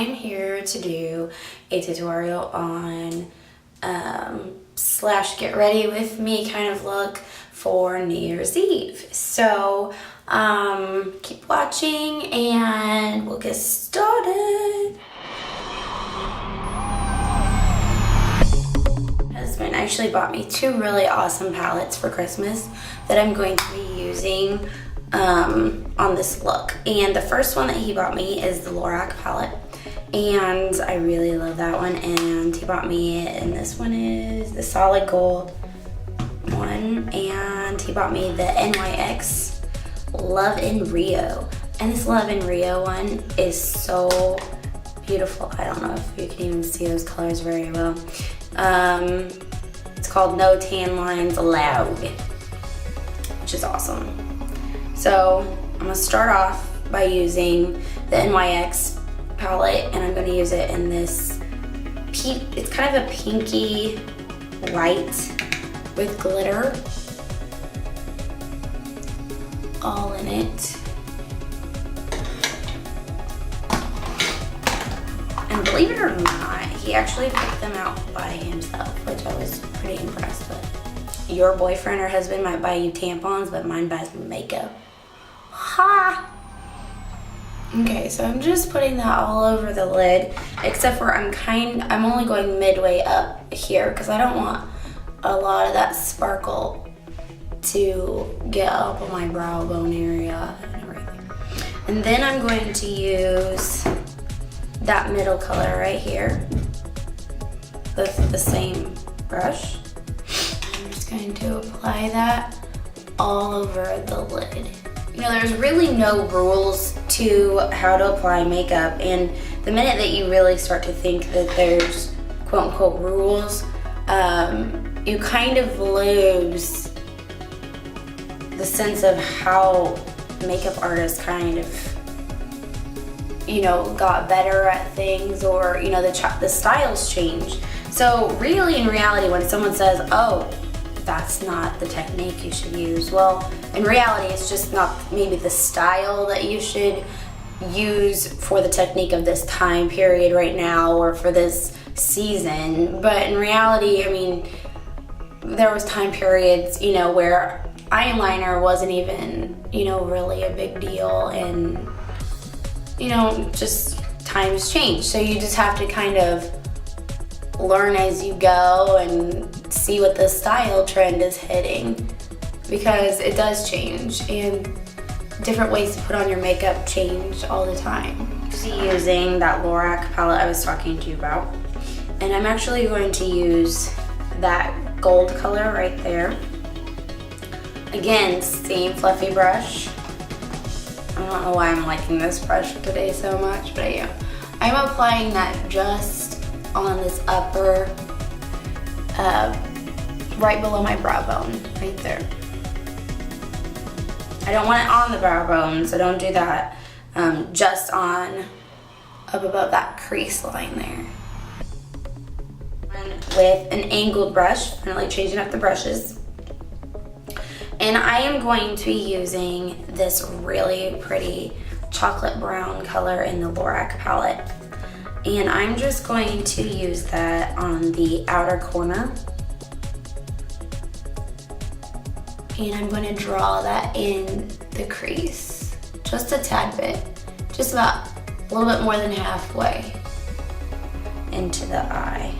am here to do a tutorial on slash get ready with me kind of look for New Year's Eve. So keep watching and we'll get started. My husband actually bought me two really awesome palettes for Christmas that I'm going to be using on this look. And the first one that he bought me is the Lorac palette, and I really love that one. And he bought me, and this one is the solid gold one, and he bought me the NYX Love in Rio. And this Love in Rio one is so beautiful. I don't know if you can even see those colors very well. It's called No Tan Lines Allowed, which is awesome. So I'm gonna start off by using the NYX palette, and I'm gonna use it in this it's kind of a pinky white with glitter all in it. And believe it or not, he actually picked them out by himself, which I was pretty impressed with. Your boyfriend or husband might buy you tampons, but mine buys me makeup. Ha! Okay, so I'm just putting that all over the lid, except for I'm only going midway up here because I don't want a lot of that sparkle to get up on my brow bone area and everything. And then I'm going to use that middle color right here with the same brush. I'm just going to apply that all over the lid. You know, there's really no rules to how to apply makeup, and the minute that you really start to think that there's quote-unquote rules, you kind of lose the sense of how makeup artists kind of, you know, got better at things, or, you know, the styles change. So really, in reality, when someone says, oh, that's not the technique you should use, well, in reality, it's just not maybe the style that you should use for the technique of this time period right now or for this season. But in reality, I mean, there was time periods, you know, where eyeliner wasn't even, you know, really a big deal, and, you know, just times change. So you just have to kind of learn as you go and see what the style trend is hitting, because it does change, and different ways to put on your makeup change all the time. Using that Lorac palette I was talking to you about, and I'm actually going to use that gold color right there. Again, same fluffy brush. I don't know why I'm liking this brush today so much, but yeah. I'm applying that just on this upper, right below my brow bone, right there. I don't want it on the brow bone, so don't do that. Just on, up above that crease line there. And with an angled brush, finally changing up the brushes. And I am going to be using this really pretty chocolate brown color in the Lorac palette. And I'm just going to use that on the outer corner. And I'm going to draw that in the crease, just a tad bit, just about a little bit more than halfway into the eye.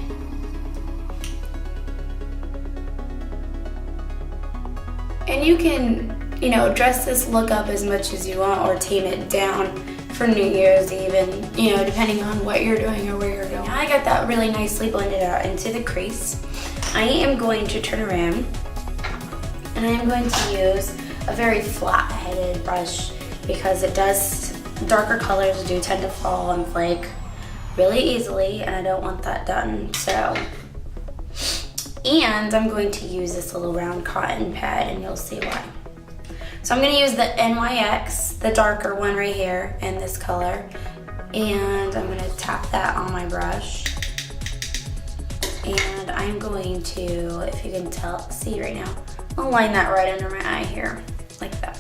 And you can, you know, dress this look up as much as you want or tame it down for New Year's Eve, and, you know, depending on what you're doing or where you're going. Now I got that really nicely blended out into the crease. I am going to turn around, and I am going to use a very flat-headed brush, because it does, darker colors do tend to fall and flake really easily, and I don't want that done. So, and I'm going to use this little round cotton pad, and you'll see why. So I'm going to use the NYX, the darker one right here in this color, and I'm going to tap that on my brush. And I'm going to, if you can see right now, I'll line that right under my eye here, like that.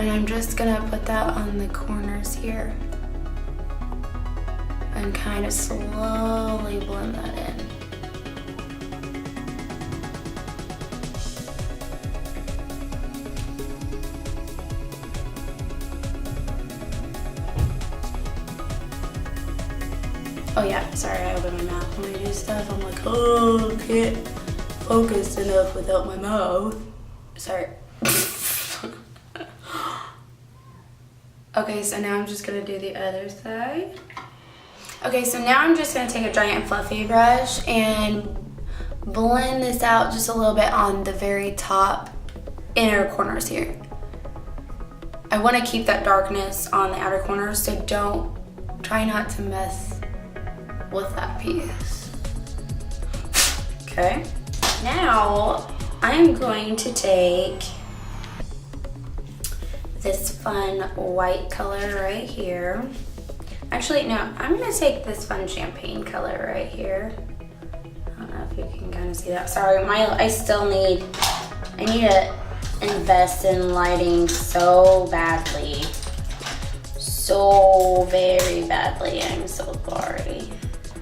And I'm just gonna put that on the corners here and kind of slowly blend that in. Oh yeah, sorry, I opened my mouth when I do stuff. I'm like, oh, can't focus enough without my mouth. Sorry. Okay, so now I'm just gonna do the other side. Okay, so now I'm just gonna take a giant fluffy brush and blend this out just a little bit on the very top inner corners here. I wanna keep that darkness on the outer corners, so try not to mess with that piece. Okay, now I'm going to take this fun white color right here. Actually, no, I'm gonna take this fun champagne color right here. I don't know if you can kind of see that. Sorry, I need to invest in lighting so badly. So very badly, I'm so sorry.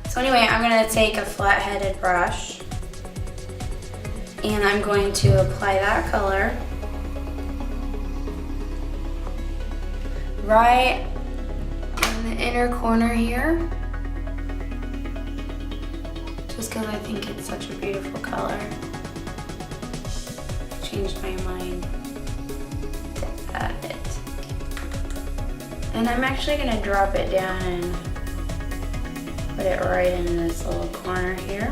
So anyway, I'm gonna take a flat-headed brush and I'm going to apply that color right in the inner corner here, just because I think it's such a beautiful color. I changed my mind to add it. And I'm actually gonna drop it down and put it right in this little corner here.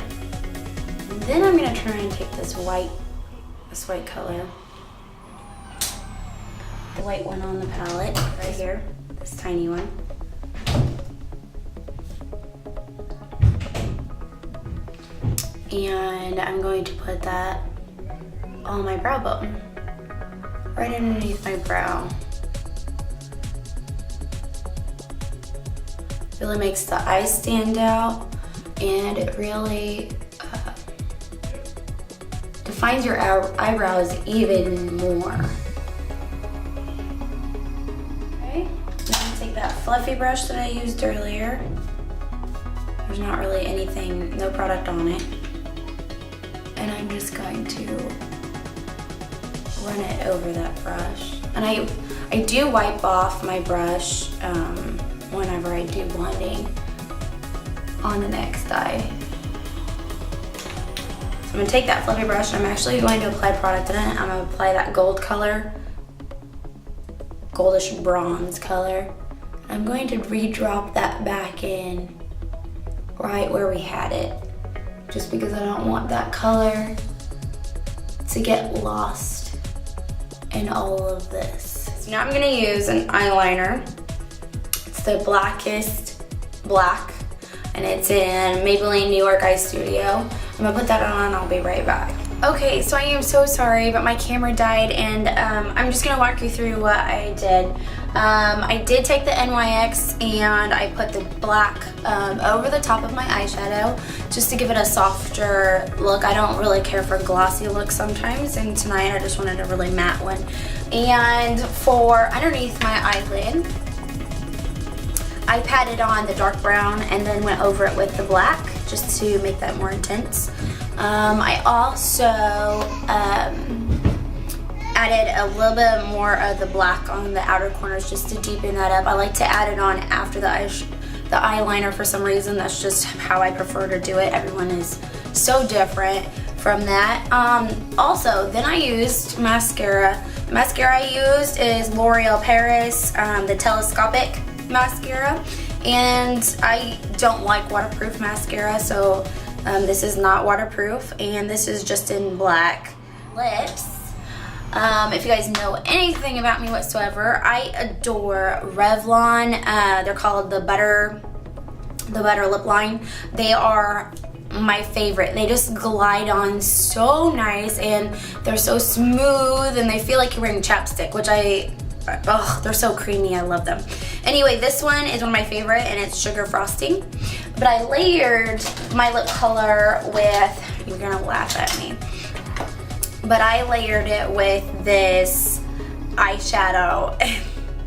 And then I'm gonna try and take this white color, the white one on the palette right here, this tiny one. And I'm going to put that on my brow bone, right underneath my brow. Really makes the eyes stand out, and it really defines your eyebrows even more. Okay, now take that fluffy brush that I used earlier. There's not really anything, no product on it. And I'm just going to run it over that brush. And I do wipe off my brush whenever I do blending on the next eye. So I'm gonna take that fluffy brush and I'm actually going to apply product in it. I'm gonna apply that gold color, goldish bronze color. I'm going to re-drop that back in right where we had it, just because I don't want that color to get lost in all of this. So now I'm gonna use an eyeliner. It's the blackest black, and it's in Maybelline New York Eye Studio. I'm gonna put that on and I'll be right back. Okay, so I am so sorry, but my camera died, and I'm just gonna walk you through what I did. I did take the NYX and I put the black over the top of my eyeshadow just to give it a softer look. I don't really care for glossy looks sometimes, and tonight I just wanted a really matte one. And for underneath my eyelid, I patted on the dark brown and then went over it with the black just to make that more intense. I also added a little bit more of the black on the outer corners just to deepen that up. I like to add it on after the eyeliner for some reason. That's just how I prefer to do it. Everyone is so different from that. Also, then I used mascara. The mascara I used is L'Oreal Paris, the telescopic mascara, and I don't like waterproof mascara, so this is not waterproof, and this is just in black. Lips. If you guys know anything about me whatsoever, I adore Revlon. They're called the Butter Lip Line. They are my favorite. They just glide on so nice, and they're so smooth, and they feel like you're wearing chapstick, which they're so creamy. I love them. Anyway, this one is one of my favorite, and it's sugar frosting. But I layered my lip color with, you're gonna laugh at me, but I layered it with this eyeshadow.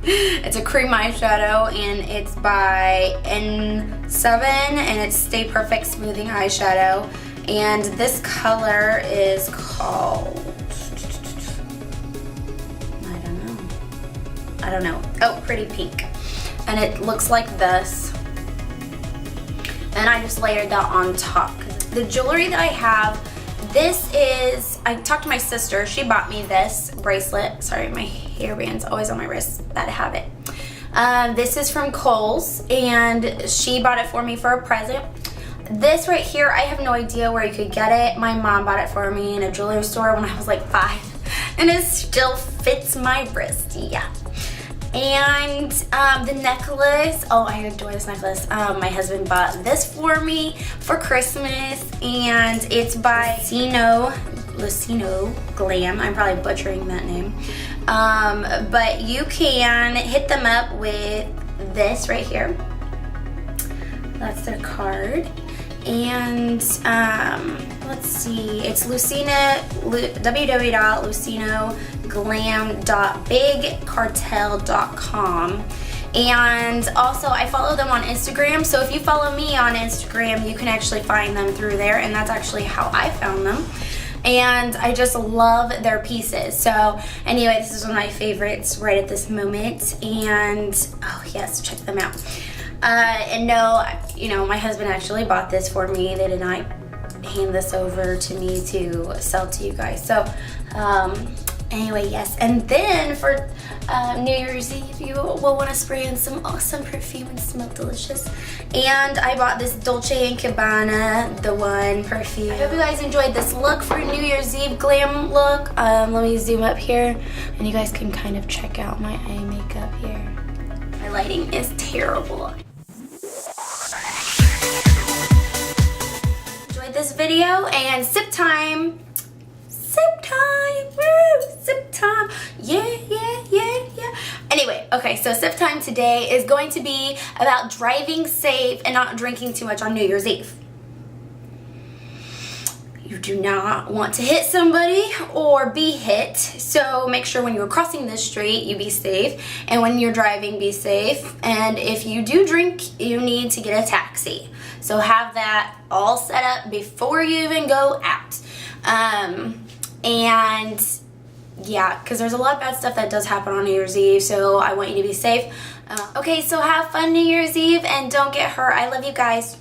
It's a cream eyeshadow, and it's by N7, and it's Stay Perfect Smoothing Eyeshadow. And this color is called, I don't know. Oh, Pretty Pink. And it looks like this. And I just layered that on top. The jewelry that I have, this is, I talked to my sister. She bought me this bracelet. Sorry, my hairband's always on my wrist. That I have it. This is from Kohl's, and she bought it for me for a present. This right here, I have no idea where you could get it. My mom bought it for me in a jewelry store when I was like 5, and it still fits my wrist, yeah. And the necklace, oh, I adore this necklace. My husband bought this for me for Christmas, and it's by Lucino Glam. I'm probably butchering that name. But you can hit them up with this right here. That's their card. And let's see, it's www.lucinoglam.bigcartel.com. And also I follow them on Instagram, so if you follow me on Instagram, you can actually find them through there, and that's actually how I found them. And I just love their pieces. So anyway, this is one of my favorites right at this moment, and oh yes, check them out. And no, you know, my husband actually bought this for me. They did not hand this over to me to sell to you guys. So anyway, yes. And then for New Year's Eve, you will want to spray in some awesome perfume and smell delicious. And I bought this Dolce & Gabbana, the One perfume. I hope you guys enjoyed this look for New Year's Eve glam look. Let me zoom up here, and you guys can kind of check out my eye makeup here. My lighting is terrible. Enjoyed this video, and sip time. Sip time, woo, sip time, yeah. Anyway, okay, so sip time today is going to be about driving safe and not drinking too much on New Year's Eve. You do not want to hit somebody or be hit, so make sure when you're crossing the street, you be safe, and when you're driving, be safe. And if you do drink, you need to get a taxi. So have that all set up before you even go out. And yeah, because there's a lot of bad stuff that does happen on New Year's Eve, so I want you to be safe. Okay, so have fun New Year's Eve and don't get hurt. I love you guys.